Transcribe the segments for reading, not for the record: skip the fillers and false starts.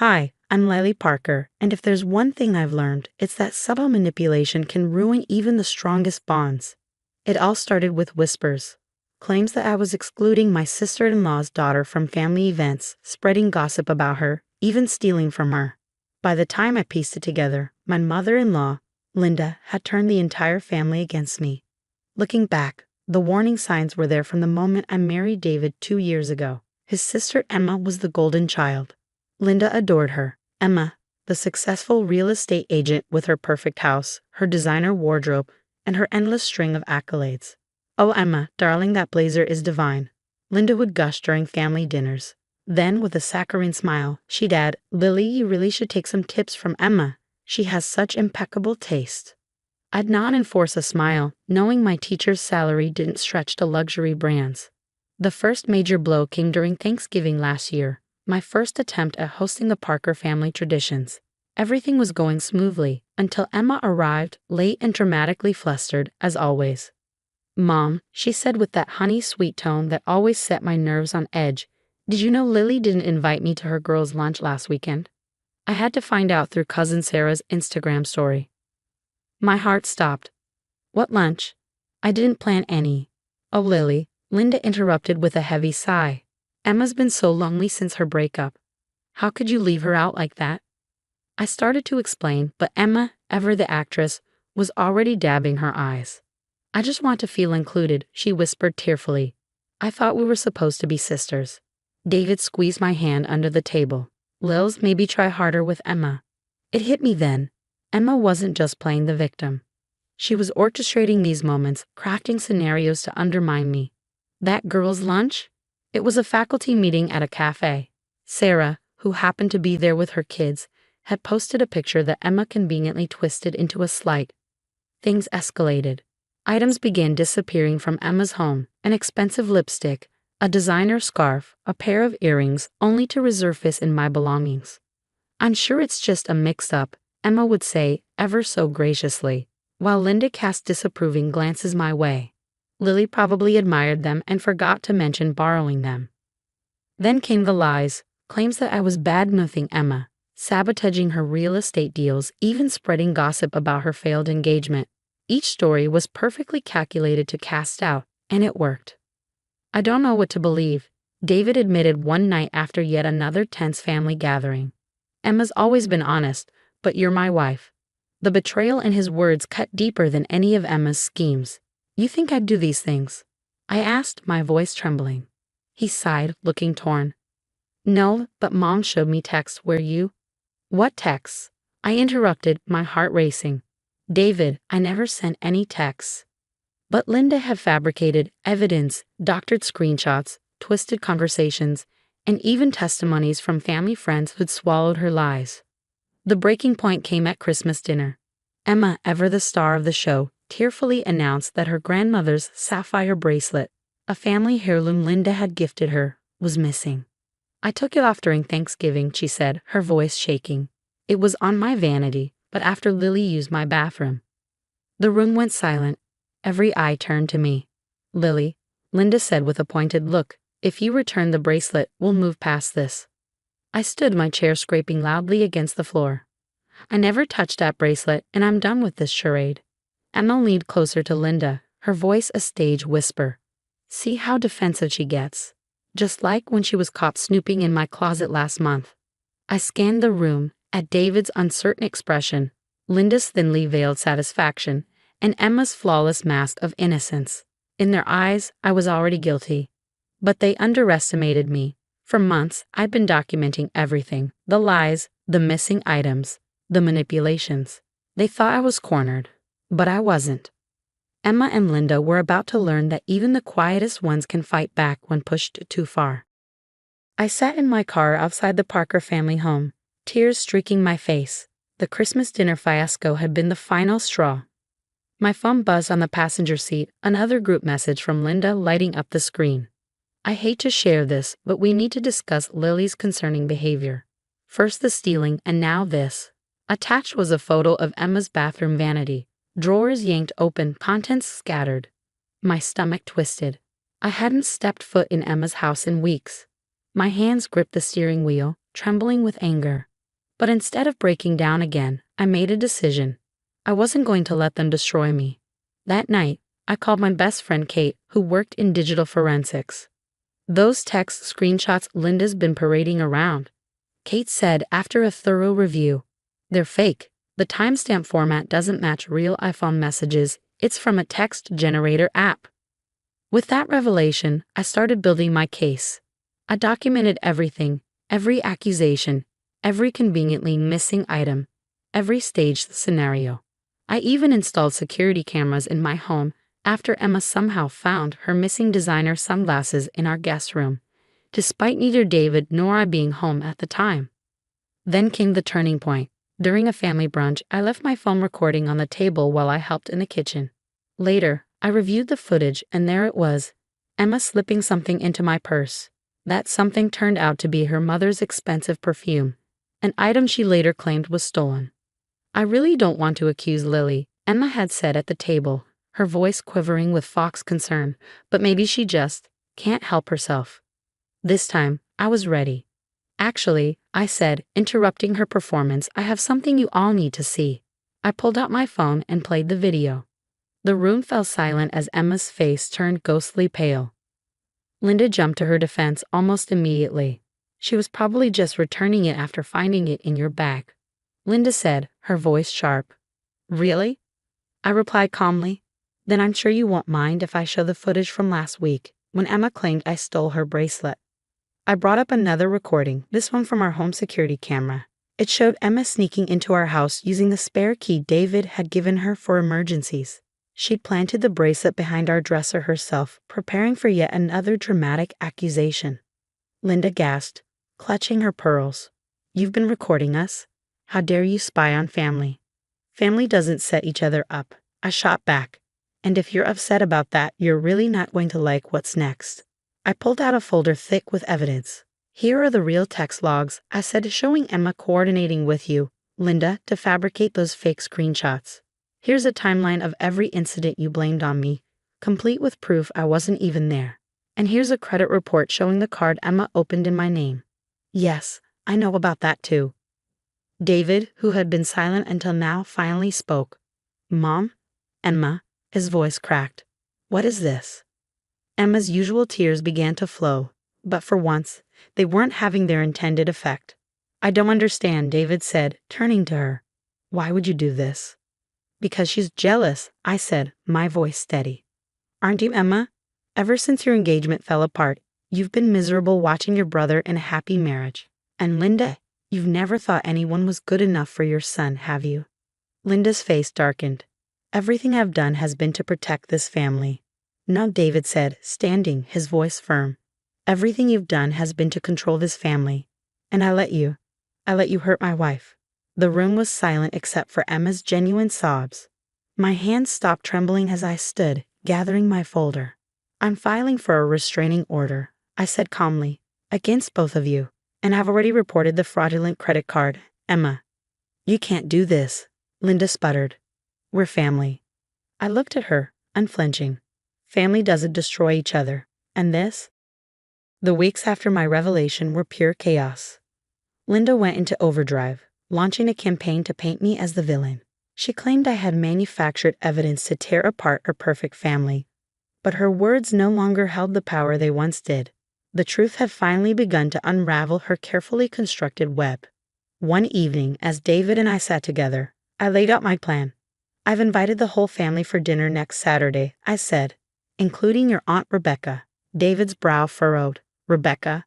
Hi, I'm Lily Parker, and if there's one thing I've learned, it's that subtle manipulation can ruin even the strongest bonds. It all started with whispers. Claims that I was excluding my sister-in-law's daughter from family events, spreading gossip about her, even stealing from her. By the time I pieced it together, my mother-in-law, Linda, had turned the entire family against me. Looking back, the warning signs were there from the moment I married David 2 years ago. His sister Emma was the golden child. Linda adored her. Emma, the successful real estate agent with her perfect house, her designer wardrobe, and her endless string of accolades. "Oh, Emma, darling, that blazer is divine," Linda would gush during family dinners. Then, with a saccharine smile, she'd add, "Lily, you really should take some tips from Emma. She has such impeccable taste." I'd nod and force a smile, knowing my teacher's salary didn't stretch to luxury brands. The first major blow came during Thanksgiving last year, my first attempt at hosting the Parker family traditions. Everything was going smoothly until Emma arrived, late and dramatically flustered, as always. "Mom," she said with that honey-sweet tone that always set my nerves on edge, "did you know Lily didn't invite me to her girls' lunch last weekend?" I had to find out through cousin Sarah's Instagram story. My heart stopped. "What lunch? I didn't plan any." "Oh, Lily," Linda interrupted with a heavy sigh. "Emma's been so lonely since her breakup. How could you leave her out like that?" I started to explain, but Emma, ever the actress, was already dabbing her eyes. "I just want to feel included," she whispered tearfully. "I thought we were supposed to be sisters." David squeezed my hand under the table. "Lils, maybe try harder with Emma." It hit me then. Emma wasn't just playing the victim. She was orchestrating these moments, crafting scenarios to undermine me. That girl's lunch? It was a faculty meeting at a cafe. Sarah, who happened to be there with her kids, had posted a picture that Emma conveniently twisted into a slight. Things escalated. Items began disappearing from Emma's home: an expensive lipstick, a designer scarf, a pair of earrings, only to resurface in my belongings. "I'm sure it's just a mix-up," Emma would say, ever so graciously, while Linda cast disapproving glances my way. Lily probably admired them and forgot to mention borrowing them. Then came the lies, claims that I was bad-mouthing Emma, sabotaging her real estate deals, even spreading gossip about her failed engagement. Each story was perfectly calculated to cast doubt, and it worked. "I don't know what to believe," David admitted one night after yet another tense family gathering. "Emma's always been honest, but you're my wife." The betrayal in his words cut deeper than any of Emma's schemes. "You think I'd do these things?" I asked, my voice trembling. He sighed, looking torn. "No, but Mom showed me texts where you—" "What texts?" I interrupted, my heart racing. "David, I never sent any texts." But Linda had fabricated evidence, doctored screenshots, twisted conversations, and even testimonies from family friends who'd swallowed her lies. The breaking point came at Christmas dinner. Emma, ever the star of the show, tearfully announced that her grandmother's sapphire bracelet, a family heirloom Linda had gifted her, was missing. "I took it off during Thanksgiving," she said, her voice shaking. "It was on my vanity, but after Lily used my bathroom." The room went silent. Every eye turned to me. "Lily," Linda said with a pointed look, "if you return the bracelet, we'll move past this." I stood, my chair scraping loudly against the floor. "I never touched that bracelet, and I'm done with this charade." Emma leaned closer to Linda, her voice a stage whisper. "See how defensive she gets. Just like when she was caught snooping in my closet last month." I scanned the room, at David's uncertain expression, Linda's thinly veiled satisfaction, and Emma's flawless mask of innocence. In their eyes, I was already guilty. But they underestimated me. For months, I'd been documenting everything: the lies, the missing items, the manipulations. They thought I was cornered, but I wasn't. Emma and Linda were about to learn that even the quietest ones can fight back when pushed too far. I sat in my car outside the Parker family home, tears streaking my face. The Christmas dinner fiasco had been the final straw. My phone buzzed on the passenger seat, another group message from Linda lighting up the screen. "I hate to share this, but we need to discuss Lily's concerning behavior. First the stealing, and now this." Attached was a photo of Emma's bathroom vanity. Drawers yanked open, contents scattered. My stomach twisted. I hadn't stepped foot in Emma's house in weeks. My hands gripped the steering wheel, trembling with anger. But instead of breaking down again, I made a decision. I wasn't going to let them destroy me. That night, I called my best friend Kate, who worked in digital forensics. "Those text screenshots Linda's been parading around," Kate said after a thorough review. "They're fake. The timestamp format doesn't match real iPhone messages. It's from a text generator app." With that revelation, I started building my case. I documented everything, every accusation, every conveniently missing item, every staged scenario. I even installed security cameras in my home after Emma somehow found her missing designer sunglasses in our guest room, despite neither David nor I being home at the time. Then came the turning point. During a family brunch, I left my phone recording on the table while I helped in the kitchen. Later, I reviewed the footage and there it was, Emma slipping something into my purse. That something turned out to be her mother's expensive perfume, an item she later claimed was stolen. "I really don't want to accuse Lily," Emma had said at the table, her voice quivering with Fox concern, "but maybe she just can't help herself." This time, I was ready. "Actually," I said, interrupting her performance, "I have something you all need to see." I pulled out my phone and played the video. The room fell silent as Emma's face turned ghostly pale. Linda jumped to her defense almost immediately. "She was probably just returning it after finding it in your bag," Linda said, her voice sharp. "Really?" I replied calmly. "Then I'm sure you won't mind if I show the footage from last week, when Emma claimed I stole her bracelet." I brought up another recording, this one from our home security camera. It showed Emma sneaking into our house using the spare key David had given her for emergencies. She'd planted the bracelet behind our dresser herself, preparing for yet another dramatic accusation. Linda gasped, clutching her pearls. "You've been recording us? How dare you spy on family?" "Family doesn't set each other up," I shot back. "And if you're upset about that, you're really not going to like what's next." I pulled out a folder thick with evidence. "Here are the real text logs," I said, showing Emma coordinating with you, Linda, to fabricate those fake screenshots. "Here's a timeline of every incident you blamed on me, complete with proof I wasn't even there. And here's a credit report showing the card Emma opened in my name." "Yes, I know about that too." David, who had been silent until now, finally spoke. "Mom? Emma?" His voice cracked. "What is this?" Emma's usual tears began to flow, but for once, they weren't having their intended effect. "I don't understand," David said, turning to her. "Why would you do this?" "Because she's jealous," I said, my voice steady. "Aren't you, Emma? Ever since your engagement fell apart, you've been miserable watching your brother in a happy marriage. And Linda, you've never thought anyone was good enough for your son, have you?" Linda's face darkened. "Everything I've done has been to protect this family." "No," David said, standing, his voice firm. "Everything you've done has been to control this family. And I let you hurt my wife." The room was silent except for Emma's genuine sobs. My hands stopped trembling as I stood, gathering my folder. "I'm filing for a restraining order," I said calmly, "against both of you. And I've already reported the fraudulent credit card, Emma." "You can't do this," Linda sputtered. "We're family." I looked at her, unflinching. Family doesn't destroy each other. And this? The weeks after my revelation were pure chaos. Linda went into overdrive, launching a campaign to paint me as the villain. She claimed I had manufactured evidence to tear apart her perfect family. But her words no longer held the power they once did. The truth had finally begun to unravel her carefully constructed web. One evening, as David and I sat together, I laid out my plan. "I've invited the whole family for dinner next Saturday," I said, "including your Aunt Rebecca." David's brow furrowed. "Rebecca?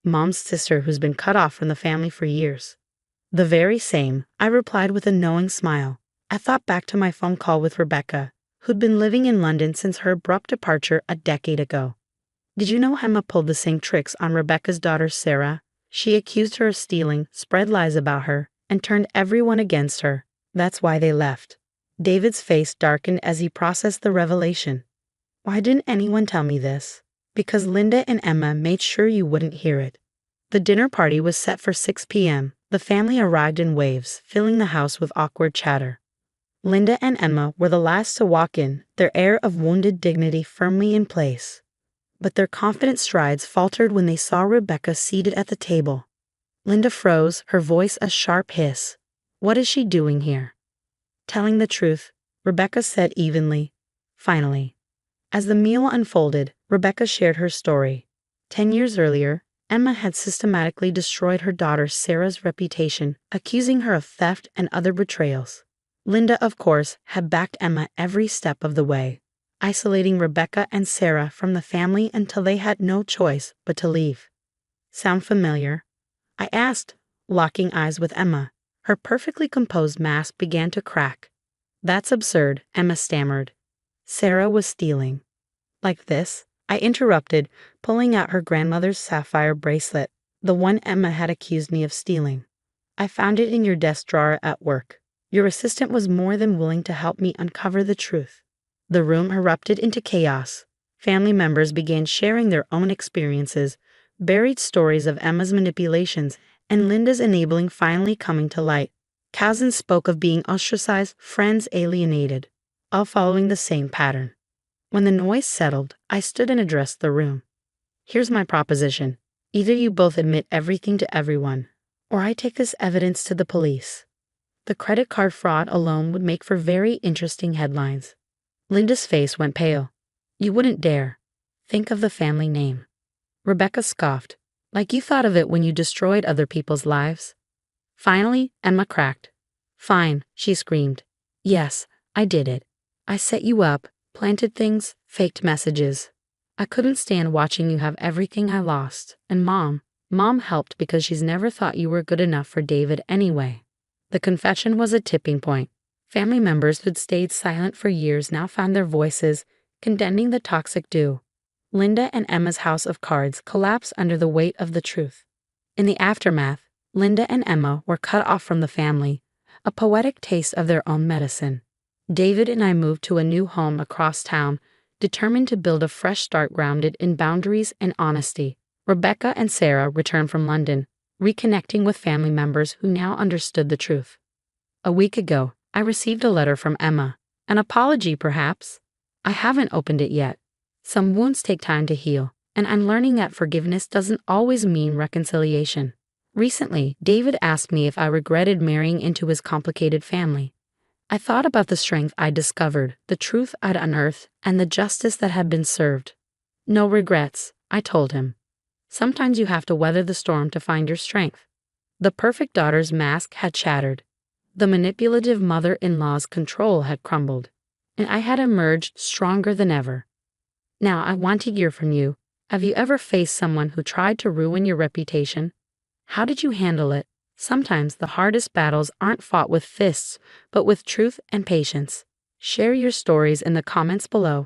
Mom's sister who's been cut off from the family for years." "The very same," I replied with a knowing smile. I thought back to my phone call with Rebecca, who'd been living in London since her abrupt departure a decade ago. "Did you know Emma pulled the same tricks on Rebecca's daughter Sarah? She accused her of stealing, spread lies about her, and turned everyone against her. That's why they left." David's face darkened as he processed the revelation. "Why didn't anyone tell me this?" "Because Linda and Emma made sure you wouldn't hear it." The dinner party was set for 6 p.m. The family arrived in waves, filling the house with awkward chatter. Linda and Emma were the last to walk in, their air of wounded dignity firmly in place. But their confident strides faltered when they saw Rebecca seated at the table. Linda froze, her voice a sharp hiss. What is she doing here? Telling the truth, Rebecca said evenly. Finally. As the meal unfolded, Rebecca shared her story. 10 years earlier, Emma had systematically destroyed her daughter Sarah's reputation, accusing her of theft and other betrayals. Linda, of course, had backed Emma every step of the way, isolating Rebecca and Sarah from the family until they had no choice but to leave. Sound familiar? I asked, locking eyes with Emma. Her perfectly composed mask began to crack. That's absurd, Emma stammered. Sarah was stealing. Like this? I interrupted, pulling out her grandmother's sapphire bracelet, the one Emma had accused me of stealing. I found it in your desk drawer at work. Your assistant was more than willing to help me uncover the truth. The room erupted into chaos. Family members began sharing their own experiences, buried stories of Emma's manipulations, and Linda's enabling finally coming to light. Cousins spoke of being ostracized, friends alienated, all following the same pattern. When the noise settled, I stood and addressed the room. Here's my proposition. Either you both admit everything to everyone, or I take this evidence to the police. The credit card fraud alone would make for very interesting headlines. Linda's face went pale. You wouldn't dare. Think of the family name. Rebecca scoffed. Like you thought of it when you destroyed other people's lives. Finally, Emma cracked. Fine, she screamed. Yes, I did it. I set you up, planted things, faked messages. I couldn't stand watching you have everything I lost. And Mom helped because she's never thought you were good enough for David anyway. The confession was a tipping point. Family members who'd stayed silent for years now found their voices, condemning the toxic duo. Linda and Emma's house of cards collapsed under the weight of the truth. In the aftermath, Linda and Emma were cut off from the family, a poetic taste of their own medicine. David and I moved to a new home across town, determined to build a fresh start grounded in boundaries and honesty. Rebecca and Sarah returned from London, reconnecting with family members who now understood the truth. A week ago, I received a letter from Emma. An apology, perhaps? I haven't opened it yet. Some wounds take time to heal, and I'm learning that forgiveness doesn't always mean reconciliation. Recently, David asked me if I regretted marrying into his complicated family. I thought about the strength I'd discovered, the truth I'd unearthed, and the justice that had been served. No regrets, I told him. Sometimes you have to weather the storm to find your strength. The perfect daughter's mask had shattered. The manipulative mother-in-law's control had crumbled, and I had emerged stronger than ever. Now I want to hear from you. Have you ever faced someone who tried to ruin your reputation? How did you handle it? Sometimes the hardest battles aren't fought with fists, but with truth and patience. Share your stories in the comments below.